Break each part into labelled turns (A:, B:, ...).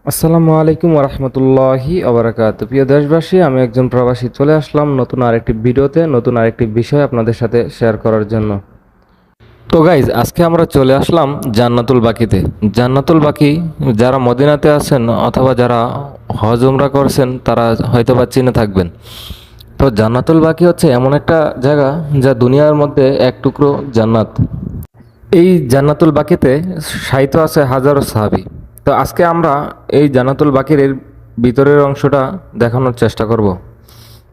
A: আসসালামু আলাইকুম ওরহমতুল্লাহি আবরাকাতুহু। প্রিয় দেশবাসী, আমি একজন প্রবাসী চলে আসলাম নতুন আরেকটি ভিডিওতে, নতুন আরেকটি বিষয় আপনাদের সাথে শেয়ার করার জন্য। তো গাইজ, আজকে আমরা চলে আসলাম জান্নাতুল বাকিতে। জান্নাতুল বাকি যারা মদিনাতে আছেন অথবা যারা হজ উমরা করছেন তারা হয়তোবা চিনে থাকবেন। তো জান্নাতুল বাকি হচ্ছে এমন একটা জায়গা যা দুনিয়ার মধ্যে এক টুকরো জান্নাত। এই জান্নাতুল বাকিতে শায়িত আছে হাজারো সাহাবী। তো আজকে আমরা এই জান্নাতুল বাকির এর ভিতরের অংশটা দেখানোর চেষ্টা করব।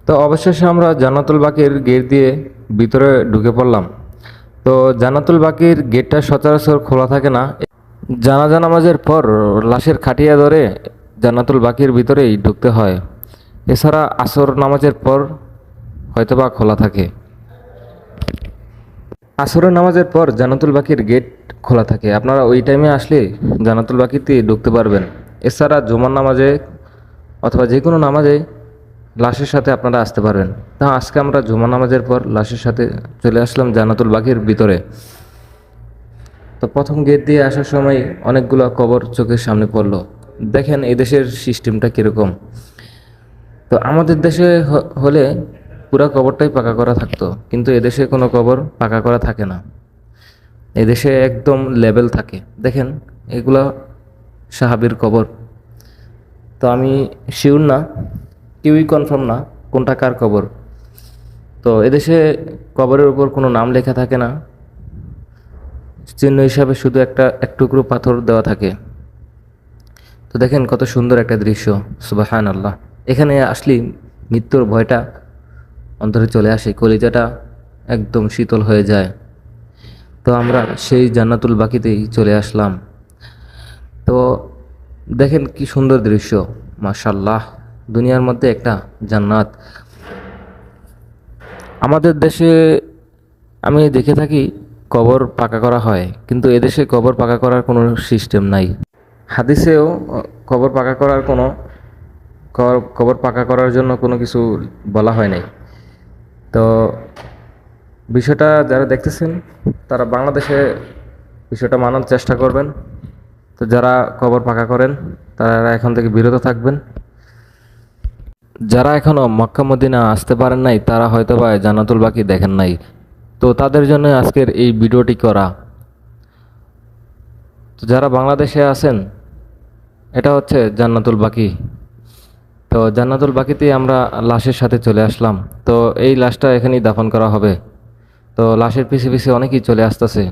A: তো অবশেষে আমরা জান্নাতুল বাকির গেট দিয়ে ভিতরে ঢুকে পড়লাম। তো জান্নাতুল বাকির গেটটা সচরাচর খোলা থাকে না। জানাজা নামাজের পর লাশের খাটিয়া ধরে জান্নাতুল বাকির ভিতরেই ঢুকতে হয়। এছাড়া আসর নামাজের পর হয়তোবা খোলা থাকে। আসরের নামাজের পর জান্নাতুল বাকির গেট খোলা থাকে, আপনারা ওই টাইমে আসলে জান্নাতুল বাকিতে ঢুকতে পারবেন। এছাড়া জুমার নামাজে অথবা যে কোনো নামাজে লাশের সাথে আপনারা আসতে পারবেন। তা আজকে আমরা জুমার নামাজের পর লাশের সাথে চলে আসলাম জান্নাতুল বাকির ভিতরে। তো প্রথম গেট দিয়ে আসার সময় অনেকগুলো কবর চোখের সামনে পড়লো। দেখেন এই দেশের সিস্টেমটা কীরকম। তো আমাদের দেশে হলে পুরা কবরটাই পাকা করা থাকতো, কিন্তু এদেশে কোনো কবর পাকা করা থাকে না। এদেশে একদম লেভেল থাকে। দেখেন এগুলা সাহাবীর কবর। তো আমি শিওর না, কেউই কনফার্ম না কোনটা কার কবর। তো এদেশে কবরের উপর কোনো নাম লেখা থাকে না, চিহ্ন হিসাবে শুধু এক টুকরো পাথর দেওয়া থাকে। তো দেখেন কত সুন্দর একটা দৃশ্য, সুবহানাল্লাহ। এখানে আসলে মৃত্যুর ভয়টা অন্তরে চলে আসে, কলিজাটা একদম শীতল হয়ে যায়। তো আমরা সেই জান্নাতুল বাকিতেই চলে আসলাম। তো দেখেন কি সুন্দর দৃশ্য, মাশাল্লাহ। দুনিয়ার মধ্যে একটা জান্নাত। আমাদের দেশে আমি দেখে থাকি কবর পাকা করা হয়, কিন্তু এদেশে কবর পাকা করার কোনো সিস্টেম নাই। হাদিসেও কবর পাকা করার কোনো কবর পাকা করার জন্য কোনো কিছু বলা হয় নাই। তো বিষয়টা যারা দেখতেছেন তারা বাংলাদেশে বিষয়টা মানার চেষ্টা করবেন। তো যারা কবর পাকা করেন তারা এখন থেকে বিরত থাকবেন। যারা এখনও মক্কা মদিনা আসতে পারেন নাই তারা হয়তোবা জান্নাতুল বাকি দেখেন নাই। তো তাদের জন্য আজকের এই ভিডিওটি করা। তো যারা বাংলাদেশে আছেন, এটা হচ্ছে জান্নাতুল বাকি। তো জান্নাতুল বাকিতে আমরা লাশের সাথে চলে আসলাম। তো এই লাশটা এখানেই দাফন করা হবে। তো লাশের পিছে পিছে অনেকেই চলে আসতেছে।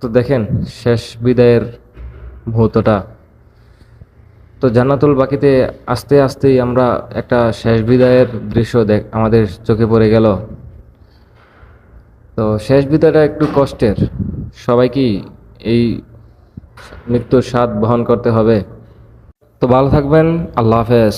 A: তো দেখেন শেষ বিদায়ের মুহূর্তটা। তো জান্নাতুল বাকিতে আস্তে আস্তেই আমরা একটা শেষ বিদায়ের দৃশ্য আমাদের চোখে পড়ে গেল। তো শেষ বিদায়টা একটু কষ্টের, সবাইকেই এই মৃত্যুর স্বাদ বহন করতে হবে। তো ভালো থাকবেন, আল্লাহ হাফেজ।